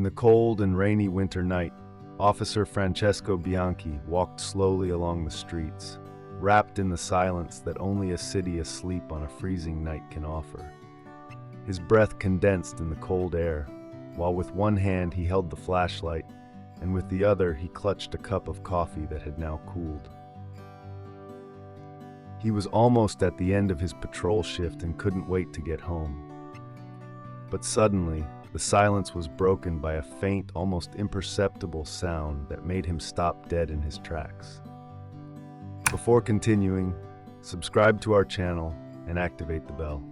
In the cold and rainy winter night, Officer Francesco Bianchi walked slowly along the streets, wrapped in the silence that only a city asleep on a freezing night can offer. His breath condensed in the cold air, while with one hand he held the flashlight, and with the other he clutched a cup of coffee that had now cooled. He was almost at the end of his patrol shift and couldn't wait to get home. But suddenly, the silence was broken by a faint, almost imperceptible sound that made him stop dead in his tracks. Before continuing, subscribe to our channel and activate the bell.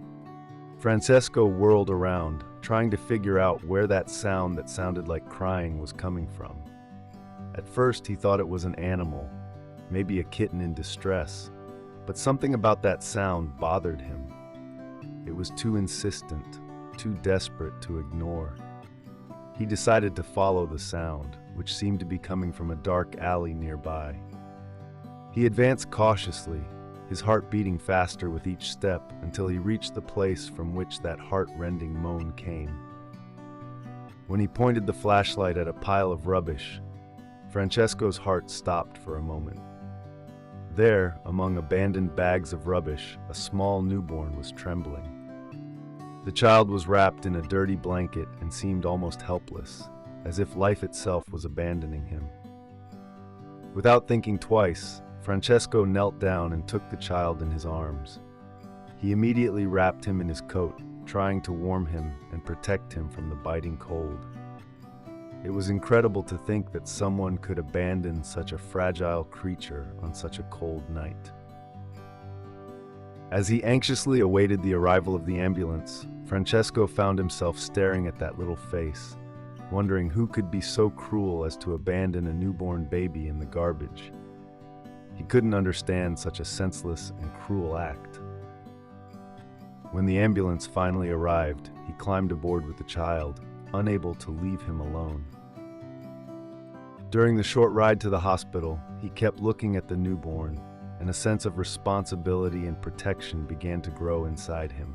Francesco whirled around, trying to figure out where that sound that sounded like crying was coming from. At first, he thought it was an animal, maybe a kitten in distress, but something about that sound bothered him. It was too insistent, too desperate to ignore. He decided to follow the sound, which seemed to be coming from a dark alley nearby. He advanced cautiously, his heart beating faster with each step until he reached the place from which that heart-rending moan came. When he pointed the flashlight at a pile of rubbish, Francesco's heart stopped for a moment. There, among abandoned bags of rubbish, a small newborn was trembling. The child was wrapped in a dirty blanket and seemed almost helpless, as if life itself was abandoning him. Without thinking twice, Francesco knelt down and took the child in his arms. He immediately wrapped him in his coat, trying to warm him and protect him from the biting cold. It was incredible to think that someone could abandon such a fragile creature on such a cold night. As he anxiously awaited the arrival of the ambulance, Francesco found himself staring at that little face, wondering who could be so cruel as to abandon a newborn baby in the garbage. He couldn't understand such a senseless and cruel act. When the ambulance finally arrived, he climbed aboard with the child, unable to leave him alone. During the short ride to the hospital, he kept looking at the newborn, and a sense of responsibility and protection began to grow inside him.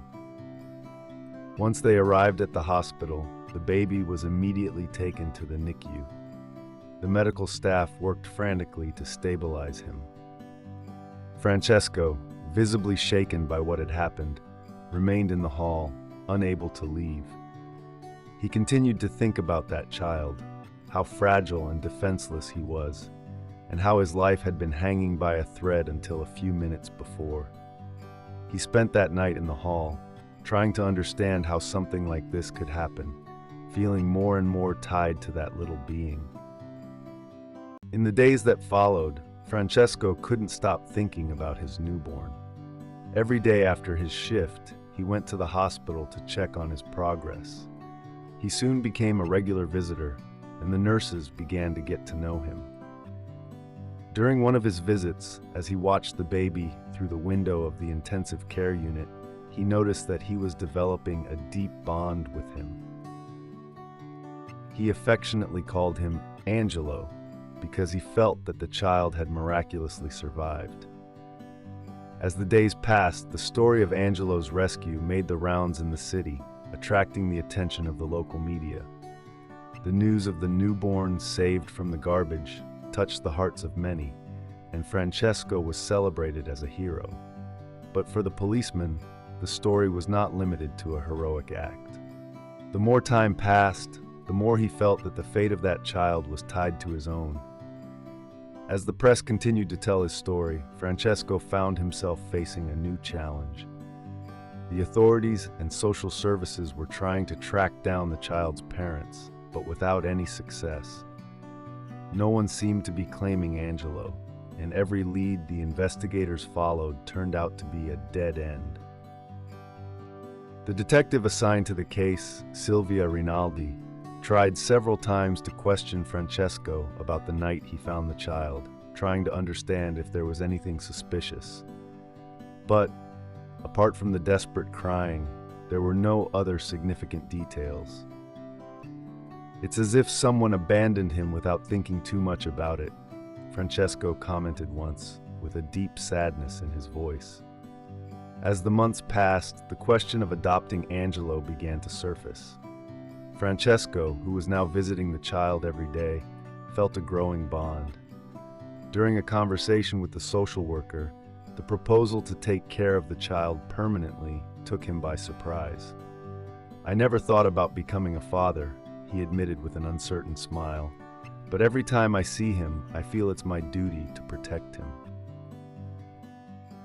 Once they arrived at the hospital, the baby was immediately taken to the NICU. The medical staff worked frantically to stabilize him. Francesco, visibly shaken by what had happened, remained in the hall, unable to leave. He continued to think about that child, how fragile and defenseless he was, and how his life had been hanging by a thread until a few minutes before. He spent that night in the hall, trying to understand how something like this could happen, feeling more and more tied to that little being. In the days that followed, Francesco couldn't stop thinking about his newborn. Every day after his shift, he went to the hospital to check on his progress. He soon became a regular visitor, and the nurses began to get to know him. During one of his visits, as he watched the baby through the window of the intensive care unit, he noticed that he was developing a deep bond with him. He affectionately called him Angelo, because he felt that the child had miraculously survived. As the days passed, the story of Angelo's rescue made the rounds in the city, attracting the attention of the local media. The news of the newborn saved from the garbage touched the hearts of many, and Francesco was celebrated as a hero. But for the policeman, the story was not limited to a heroic act. The more time passed, the more he felt that the fate of that child was tied to his own. As the press continued to tell his story, Francesco found himself facing a new challenge. The authorities and social services were trying to track down the child's parents, but without any success. No one seemed to be claiming Angelo, and every lead the investigators followed turned out to be a dead end. The detective assigned to the case, Silvia Rinaldi, tried several times to question Francesco about the night he found the child, trying to understand if there was anything suspicious. But, apart from the desperate crying, there were no other significant details. "It's as if someone abandoned him without thinking too much about it," Francesco commented once, with a deep sadness in his voice. As the months passed, the question of adopting Angelo began to surface. Francesco, who was now visiting the child every day, felt a growing bond. During a conversation with the social worker, the proposal to take care of the child permanently took him by surprise. "I never thought about becoming a father," he admitted with an uncertain smile, "but every time I see him, I feel it's my duty to protect him."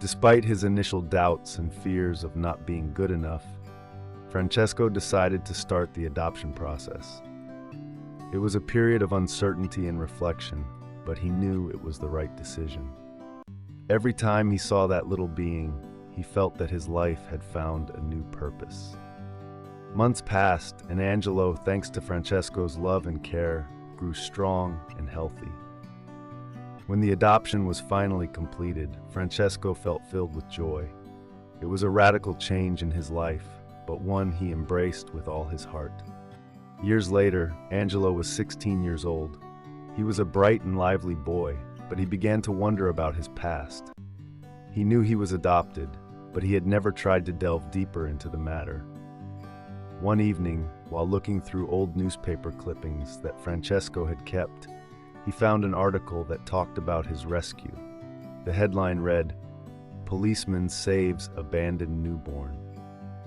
Despite his initial doubts and fears of not being good enough, Francesco decided to start the adoption process. It was a period of uncertainty and reflection, but he knew it was the right decision. Every time he saw that little being, he felt that his life had found a new purpose. Months passed, and Angelo, thanks to Francesco's love and care, grew strong and healthy. When the adoption was finally completed, Francesco felt filled with joy. It was a radical change in his life, but one he embraced with all his heart. Years later, Angelo was 16 years old. He was a bright and lively boy, but he began to wonder about his past. He knew he was adopted, but he had never tried to delve deeper into the matter. One evening, while looking through old newspaper clippings that Francesco had kept, he found an article that talked about his rescue. The headline read, "Policeman saves abandoned newborn."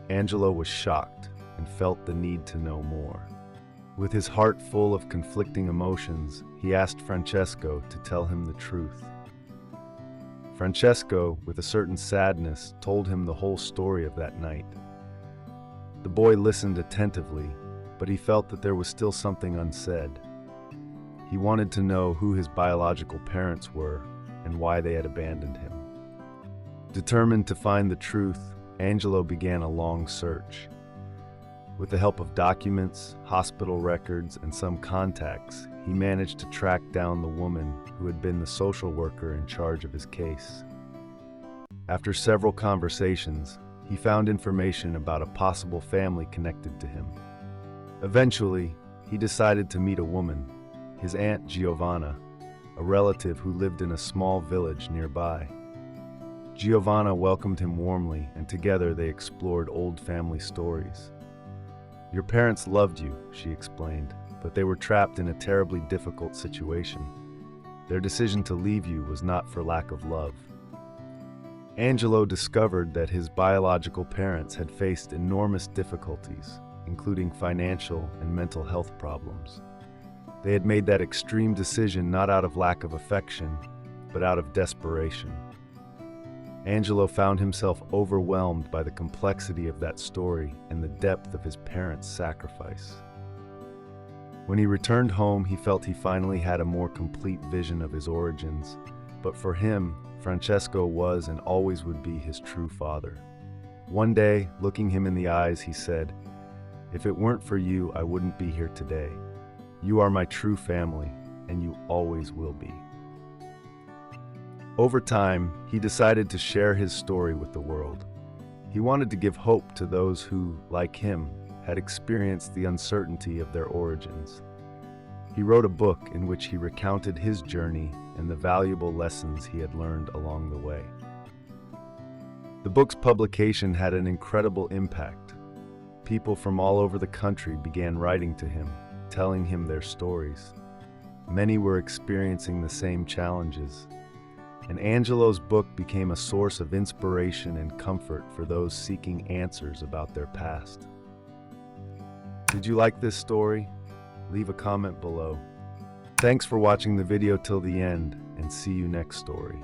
Angelo was shocked and felt the need to know more. With his heart full of conflicting emotions, he asked Francesco to tell him the truth. Francesco, with a certain sadness, told him the whole story of that night. The boy listened attentively, but he felt that there was still something unsaid. He wanted to know who his biological parents were and why they had abandoned him. Determined to find the truth, Angelo began a long search. With the help of documents, hospital records, and some contacts, he managed to track down the woman who had been the social worker in charge of his case. After several conversations, he found information about a possible family connected to him. Eventually, he decided to meet a woman, his Aunt Giovanna, a relative who lived in a small village nearby. Giovanna welcomed him warmly, and together they explored old family stories. "Your parents loved you," she explained, "but they were trapped in a terribly difficult situation. Their decision to leave you was not for lack of love." Angelo discovered that his biological parents had faced enormous difficulties, including financial and mental health problems. They had made that extreme decision not out of lack of affection, but out of desperation. Angelo found himself overwhelmed by the complexity of that story and the depth of his parents' sacrifice. When he returned home, he felt he finally had a more complete vision of his origins, but for him, Francesco was and always would be his true father. One day, looking him in the eyes, he said, "If it weren't for you, I wouldn't be here today. You are my true family, and you always will be." Over time, he decided to share his story with the world. He wanted to give hope to those who, like him, had experienced the uncertainty of their origins. He wrote a book in which he recounted his journey and the valuable lessons he had learned along the way. The book's publication had an incredible impact. People from all over the country began writing to him, telling him their stories. Many were experiencing the same challenges, and Angelo's book became a source of inspiration and comfort for those seeking answers about their past. Did you like this story? Leave a comment below. Thanks for watching the video till the end, and see you next story.